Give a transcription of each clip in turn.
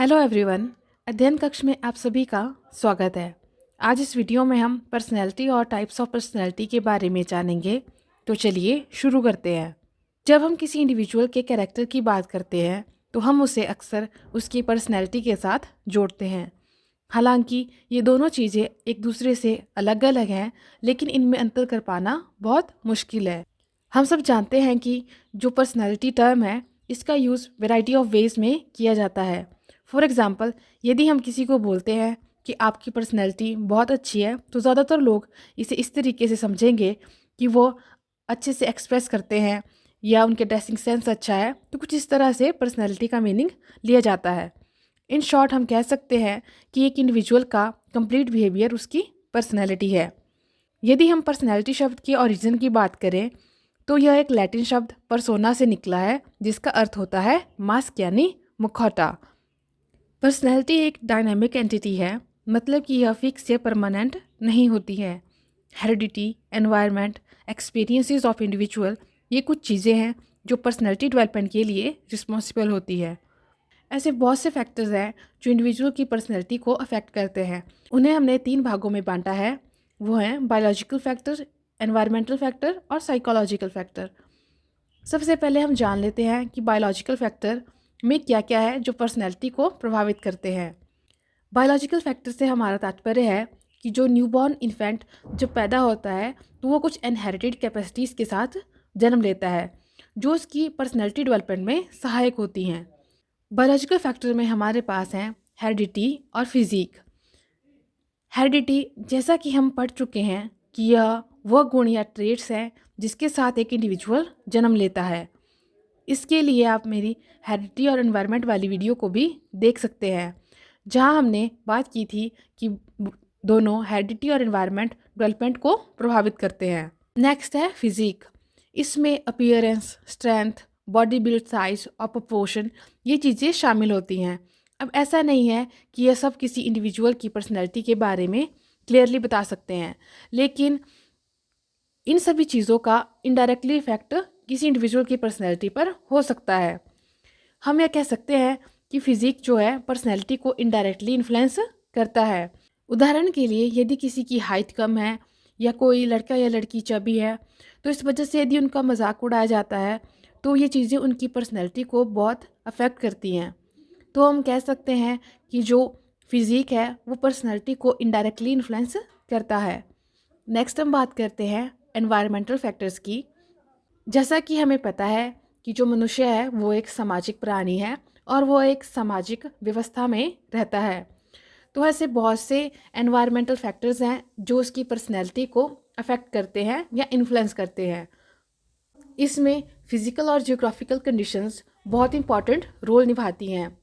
Hello everyone. अध्ययन कक्ष में आप सभी का स्वागत है। आज इस वीडियो में हम पर्सनैलिटी और टाइप्स ऑफ पर्सनैलिटी के बारे में जानेंगे। तो चलिए शुरू करते हैं। जब हम किसी इंडिविजुअल के कैरेक्टर की बात करते हैं तो हम उसे अक्सर उसकी पर्सनैलिटी के साथ जोड़ते हैं। हालांकि ये दोनों चीज़ें एक दूसरे से अलग अलग हैं, लेकिन इनमें अंतर कर पाना बहुत मुश्किल है। हम सब जानते हैं कि जो पर्सनैलिटी टर्म है इसका यूज़ वैरायटी ऑफ वेज में किया जाता है। फॉर एग्ज़ाम्पल, यदि हम किसी को बोलते हैं कि आपकी पर्सनैलिटी बहुत अच्छी है, तो ज़्यादातर लोग इसे इस तरीके से समझेंगे कि वो अच्छे से एक्सप्रेस करते हैं या उनके ड्रेसिंग सेंस अच्छा है। तो कुछ इस तरह से पर्सनैलिटी का मीनिंग लिया जाता है। इन शॉर्ट हम कह सकते हैं कि एक इंडिविजुअल का कंप्लीट बिहेवियर उसकी पर्सनैलिटी है। यदि हम पर्सनैलिटी शब्द के ओरिजिन की बात करें तो यह एक लैटिन शब्द पर्सोना से निकला है, जिसका अर्थ होता है मास्क यानी मुखौटा। पर्सनैलिटी एक डायनामिक एंटिटी है, मतलब कि यह फिक्स या परमानेंट नहीं होती है। Heredity, environment, experiences of individual, ये कुछ चीज़ें हैं जो पर्सनैलिटी डेवलपमेंट के लिए रिस्पॉन्सिबल होती है। ऐसे बहुत से फैक्टर्स हैं जो इंडिविजुअल की पर्सनैलिटी को अफेक्ट करते हैं। उन्हें हमने 3 भागों में बांटा है। वो हैं बायोलॉजिकल फैक्टर, एनवायरमेंटल फैक्टर और साइकोलॉजिकल फैक्टर। सबसे पहले हम जान लेते हैं कि बायोलॉजिकल फैक्टर में क्या क्या है जो पर्सनैलिटी को प्रभावित करते हैं। बायोलॉजिकल फैक्टर से हमारा तात्पर्य है कि जो न्यूबॉर्न इन्फेंट जब पैदा होता है तो वो कुछ इनहेरिटेड कैपेसिटीज़ के साथ जन्म लेता है जो उसकी पर्सनैलिटी डेवलपमेंट में सहायक होती हैं। बायोलॉजिकल फैक्टर में हमारे पास हैं हेरिडिटी और फिजिक। हेरिडिटी, जैसा कि हम पढ़ चुके हैं कि यह वह गुण या ट्रेट्स हैं जिसके साथ एक इंडिविजुअल जन्म लेता है। इसके लिए आप मेरी हेरिडिटी और एनवायरनमेंट वाली वीडियो को भी देख सकते हैं, जहां हमने बात की थी कि दोनों हेरिडिटी और एनवायरनमेंट डेवलपमेंट को प्रभावित करते हैं। नेक्स्ट है फिजिक। इसमें appearance, strength, body build size और प्रोपोर्शन, ये चीज़ें शामिल होती हैं। अब ऐसा नहीं है कि यह सब किसी इंडिविजुअल की पर्सनैलिटी के बारे में क्लियरली बता सकते हैं, लेकिन इन सभी चीज़ों का इनडायरेक्टली इफेक्ट किसी इंडिविजुअल की पर्सनैलिटी पर हो सकता है। हम यह कह सकते हैं कि फिजिक जो है पर्सनैलिटी को इनडायरेक्टली इन्फ्लुएंस करता है। उदाहरण के लिए, यदि किसी की हाइट कम है या कोई लड़का या लड़की चबी है, तो इस वजह से यदि उनका मजाक उड़ाया जाता है तो ये चीज़ें उनकी पर्सनैलिटी को बहुत अफेक्ट करती हैं। तो हम कह सकते हैं कि जो फिजिक है वो पर्सनैलिटी को इनडायरेक्टली इन्फ्लुएंस करता है। नेक्स्ट हम बात करते हैं एनवायरमेंटल फैक्टर्स की। जैसा कि हमें पता है कि जो मनुष्य है वो एक सामाजिक प्राणी है और वो एक सामाजिक व्यवस्था में रहता है। तो ऐसे बहुत से एनवायरमेंटल फैक्टर्स हैं जो उसकी पर्सनैलिटी को अफेक्ट करते हैं या इन्फ्लुएंस करते हैं। इसमें फिजिकल और जियोग्राफिकल कंडीशंस बहुत इंपॉर्टेंट रोल निभाती हैं।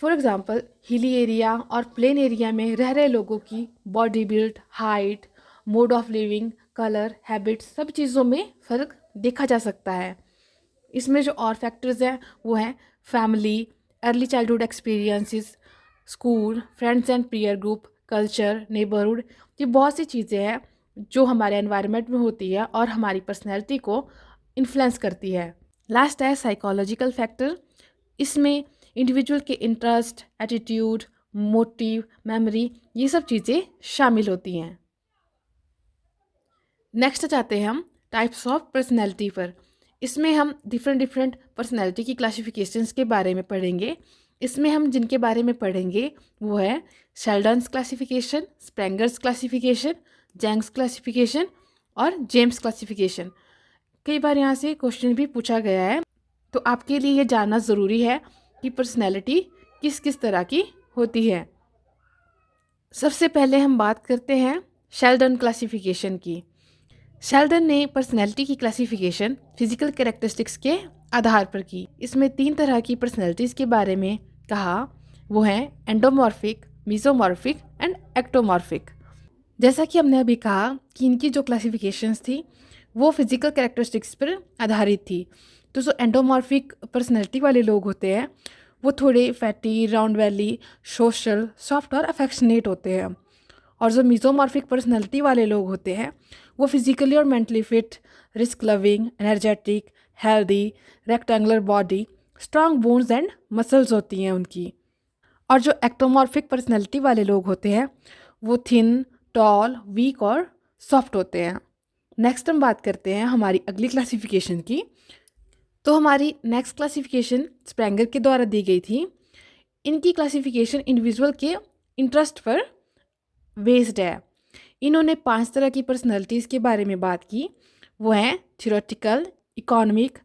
फॉर एग्जांपल, हिली एरिया और प्लेन एरिया में रह रहे लोगों की body build, height, mode of living, colour, habits, सब चीज़ों में फ़र्क देखा जा सकता है। इसमें जो और फैक्टर्स हैं वो हैं family, early childhood experiences, school, friends and peer group, culture, neighbourhood. ये बहुत सी चीज़ें हैं जो हमारे एनवायरनमेंट में होती है और हमारी पर्सनैलिटी को इन्फ्लुएंस करती है। लास्ट है साइकोलॉजिकल फैक्टर। इसमें इंडिविजुअल के इंटरेस्ट, एटीट्यूड, मोटिव, मेमोरी, ये सब चीज़ें शामिल होती हैं। नेक्स्ट जाते हैं हम टाइप्स ऑफ पर्सनैलिटी पर। इसमें हम डिफरेंट पर्सनैलिटी की क्लासिफिकेशंस के बारे में पढ़ेंगे। इसमें हम जिनके बारे में पढ़ेंगे वो है शेल्डन्स क्लासिफिकेशन, स्प्रेंगर्स क्लासिफिकेशन, जैंग्स क्लासिफिकेशन और जेम्स क्लासिफिकेशन। कई बार यहाँ से क्वेश्चन भी पूछा गया है, तो आपके लिए ये जानना ज़रूरी है कि पर्सनैलिटी किस किस तरह की होती है। सबसे पहले हम बात करते हैं शेल्डन क्लासिफिकेशन की। शेल्डन ने पर्सनैलिटी की क्लासिफिकेशन फिजिकल कैरेक्टरिस्टिक्स के आधार पर की। इसमें 3 तरह की पर्सनैलिटीज़ के बारे में कहा। वो हैं एंडोमॉर्फिक, मीजोमॉर्फिक एंड एक्टोमॉर्फिक। जैसा कि हमने अभी कहा कि इनकी जो क्लासिफिकेशंस थी वो फिजिकल कैरेक्टरिस्टिक्स पर आधारित थी। तो जो एंडोमॉर्फिक पर्सनैलिटी वाले लोग होते हैं वो थोड़े fatty, round valley, social, soft और अफेक्शनेट होते हैं। और जो मीजोमॉर्फिक पर्सनैलिटी वाले लोग होते हैं वो फिजिकली और mentally fit, risk loving, energetic, healthy, rectangular body, strong bones and muscles होती हैं उनकी। और जो एक्टोमॉर्फिक पर्सनैलिटी वाले लोग होते हैं वो थिन, टॉल, वीक और सॉफ्ट होते हैं। नेक्स्ट हम बात करते हैं हमारी अगली क्लासिफिकेशन की। तो हमारी नेक्स्ट क्लासिफिकेशन स्प्रेंगर के द्वारा दी गई थी। इनकी क्लासिफिकेशन इंडिविजुअल के इंटरेस्ट पर बेस्ड है। इन्होंने 5 तरह की पर्सनैलिटीज़ के बारे में बात की। वो हैं theoretical, economic,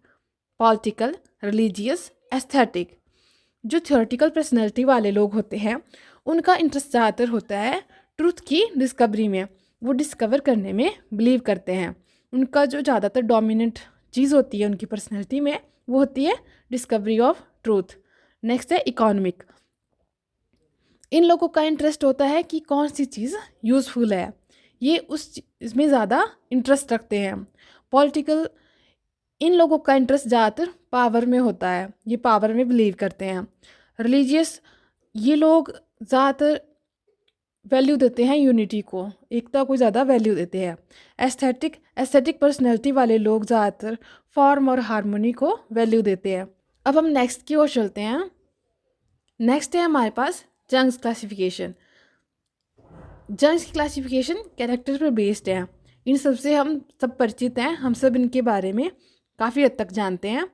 political, religious, aesthetic. जो थ्योरेटिकल पर्सनैलिटी वाले लोग होते हैं उनका इंटरेस्ट ज़्यादातर होता है ट्रूथ की डिस्कवरी में। वो डिस्कवर करने में बिलीव करते हैं। उनका जो ज़्यादातर डोमिनेंट चीज़ होती है उनकी पर्सनैलिटी में वो होती है डिस्कवरी ऑफ ट्रूथ। नेक्स्ट है इकोनॉमिक। इन लोगों का इंटरेस्ट होता है कि कौन सी चीज़ यूज़फुल है, ये इसमें ज़्यादा इंटरेस्ट रखते हैं। पॉलिटिकल, इन लोगों का इंटरेस्ट ज़्यादातर पावर में होता है, ये पावर में बिलीव करते हैं। रिलीजियस, ये लोग ज़्यादातर वैल्यू देते हैं यूनिटी को, एकता को ज़्यादा वैल्यू देते हैं। एस्थेटिक, एस्थेटिक पर्सनैलिटी वाले लोग ज़्यादातर फॉर्म और हार्मोनी को वैल्यू देते हैं। अब हम नेक्स्ट की ओर चलते हैं। नेक्स्ट है हमारे पास जंग्स क्लासिफिकेशन। जंग्स की क्लासिफिकेशन कैरेक्टर पर बेस्ड है। इन सबसे हम सब परिचित हैं, हम सब इनके बारे में काफ़ी हद तक जानते हैं।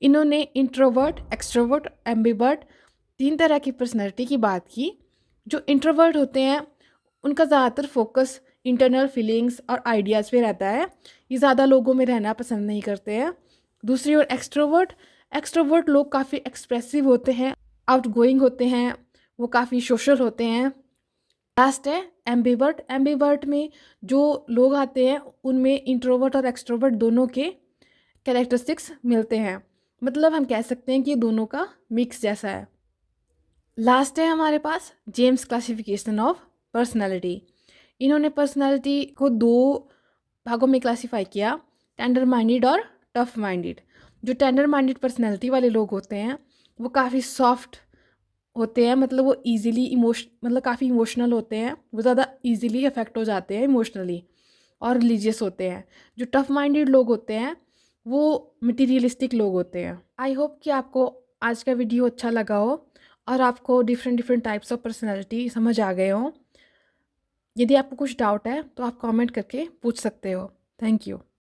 इन्होंने इंट्रोवर्ट, एक्सट्रोवर्ट, एम्बिवर्ट 3 तरह की पर्सनैलिटी की बात की। जो इंट्रोवर्ट होते हैं उनका ज़्यादातर फोकस इंटरनल फीलिंग्स और आइडियाज़ पे रहता है। ये ज़्यादा लोगों में रहना पसंद नहीं करते हैं। दूसरी ओर एक्सट्रोवर्ट, एक्सट्रोवर्ट लोग काफ़ी एक्सप्रेसिव होते हैं, आउटगोइंग होते हैं, वो काफ़ी सोशल होते हैं। लास्ट है एम्बिवर्ट। एम्बिवर्ट में जो लोग आते हैं उनमें इंट्रोवर्ट और एक्सट्रोवर्ट दोनों के कैरेक्टरिस्टिक्स मिलते हैं। मतलब हम कह सकते हैं कि दोनों का मिक्स जैसा है। लास्ट है हमारे पास जेम्स क्लासिफिकेशन ऑफ पर्सनालिटी। इन्होंने पर्सनालिटी को 2 भागों में क्लासीफाई किया, टेंडर माइंडेड और टफ माइंडेड। जो टेंडर माइंडेड पर्सनालिटी वाले लोग होते हैं वो काफ़ी सॉफ्ट होते हैं, मतलब वो इजीली मतलब काफ़ी इमोशनल होते हैं, वो ज़्यादा इजीली अफेक्ट हो जाते हैं इमोशनली, और रिलीजियस होते हैं। जो टफ माइंडेड लोग होते हैं वो मटीरियलिस्टिक लोग होते हैं। आई होप कि आपको आज का वीडियो अच्छा लगा हो और आपको डिफरेंट टाइप्स ऑफ पर्सनैलिटी समझ आ गए हो। यदि आपको कुछ डाउट है तो आप कमेंट करके पूछ सकते हो। Thank you.